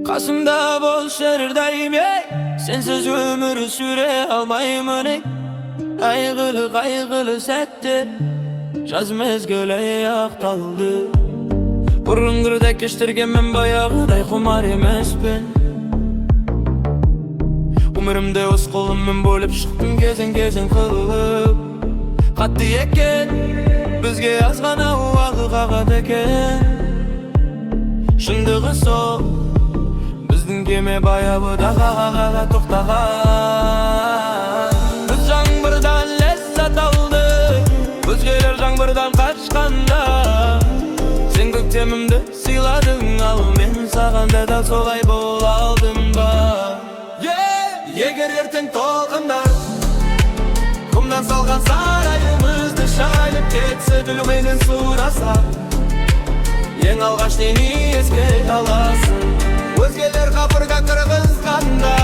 Qasımda bol şerirdeyim ey, sensiz ömür süre almayımın ey. Qaygılı sette jaz mezgili yaqtaldı. Burungurda kechtirgan men bayağıday xumar emasman. Umrimda o'z qo'limmen bo'lib chiqdim gezin qilib. Qat'i ekan bizga yozgan avval qag'at ekan. Shundig'i so'q bizning kema bayağıda qag'at to'xtagan. Biz жаңбырдан lezzat aldık, o'zgalar жаңбырdan qochganda. Sen көктемімді сыйладың, ал мен сағанда да солай бол алдым ба. Егер ертең толқындар құмдан салған сарайымызды шайып кетсе, білуменен сұраса, ең алғаш нені еске аласың? Өзгелер қапырға кіргізганда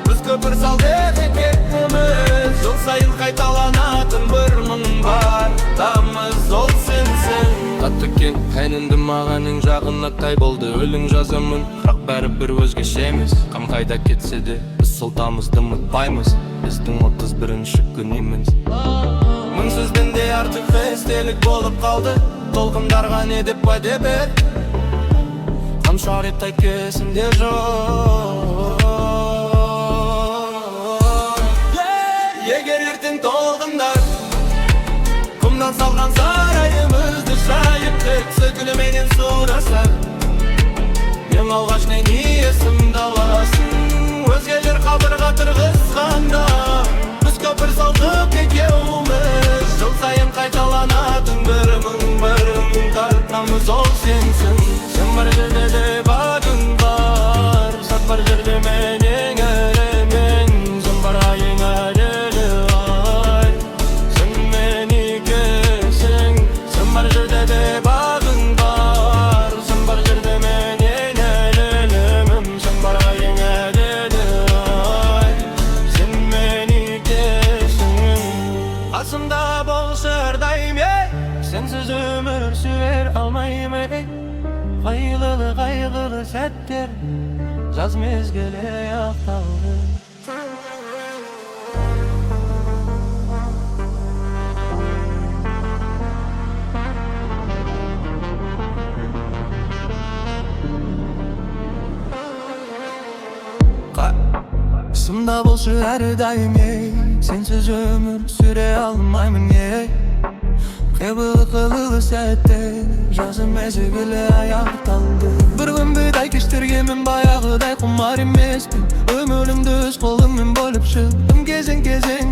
біз көпір салдық екеніміз. Жыл сайын қайталанатын бір мың бар, тамыз ол сенсің. Қатты кен қайнынды мағаның жағына тай болды. Өлің жазамын, бірақ бәрібір өзгеше емес. Қам қайда кетсе де біз сол тамызды ұмытпаймыз. Біздің 31-ші күніміз. Мың сөзден де артық естелік болып қалды. Толқындарға не деп уәде бер, қанша рет есімде жоқ. Егер ертең толқындар құмдан салған сарайымызды шайып кетсе, күліменен сұраса, ең алғаш нені есімді аласың? Өзгелер қабырға тұрғызғанда біз көпір салдық екеуміз. Жыл сайын қайталанатын бір мың тартамыз, ол сенсің. Сен бар жерде де бағың бар, сат бар жерде менің әлемің. Сен бар айың әділі ай, сен мені кесің. Сен бар жерде де бағың бар, сен бар жерде менің әлемім. Сен бар айың әділі ай, сен мені кесің. Қасымда болшы әрдайым ей, сенсіз өмір сүре алмаймын ей. Қайғылы сәттер жаз мезгілі аяқталды. Қасымда болшы әрдайым ей, сенсіз өмір сүре алмаймын ей. Қайғылы сәттер жаз мезгілі аяқталды. Бір күнбідай кештерген мен баяғыдай құмар емеспін. Өмірімді өз қолыммен бөліп шықтым кезең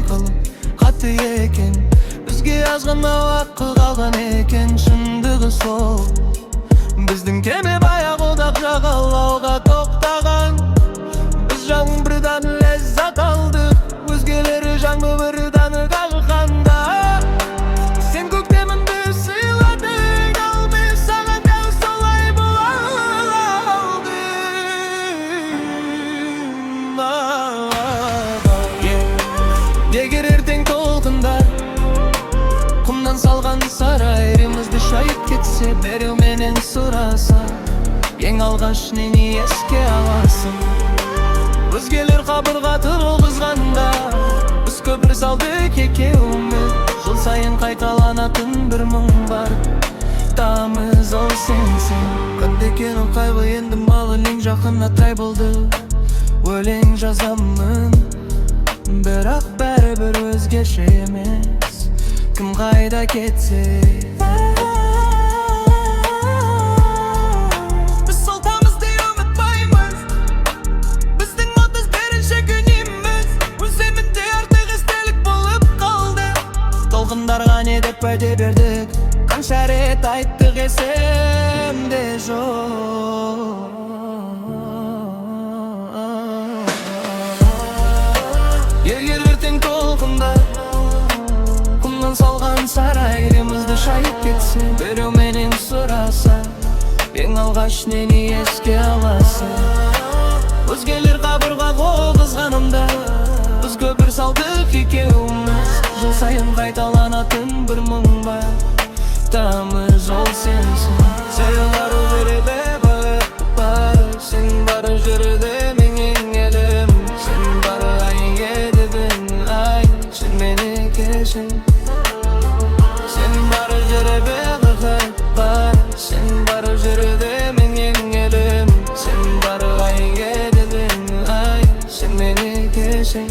қылып. Қатты екен бізге жазған уақыт қалған екен. Шындығы сол біздің кеме баяғыда жағалауға тоқтаған. Біз жаңбырдан ләззат алдық, өзгелері жаңбырдан қалғанда. Сен көктемімді сыйладың, ал мен саған да солай болдым. Егер ертең толқындар құмнан салған сарайымызды шайып кетсе, біреуменен сұраса, ең алғаш нені еске аласың? Өзгелер қабырға тұрғызғанда біз көпір салдық екеуміз. Жыл сайын қайталанатын бір мың бар, тамыз ол сенсің. Қандай екен қайғы енді малы ең жақын тай болды. Өлең жазамын, бірақ бәрібір өзгеше емес. Кім қайда кетсе, біз сол тамызды ұмытпаймыз. Біздің 31-ші күніміз өзімізде артық естелік болып қалды. Толқындарға не деп уәде бердік, қанша рет айттық есімде жоқ. Егер ертең толқындар құмнан салған сарайымызды шайып кетсе, біреуменен сұраса, ең алғаш нені еске аласың? Өзгелер қабырға қойғызған салдық екеуміз. Жыл сайын қайталанатын бір мұң бар, тамыз ол сенсің. Сыйлар жүреді бар, сен бар жүреді менің елім. Сен бар ай едігін, ай, сен мені кешің. Сен бар жүреді бар, сен бар жүреді менің елім. Сен бар ай едігін, ай, сен мені кешің.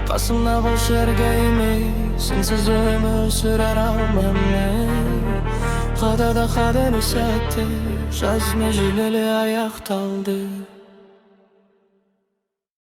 Қасымда болшы әргеймей, сенсіз өмір сүрер алмам мен. Қадырда қадірлі сәтте, жаз межелелі аяқталды.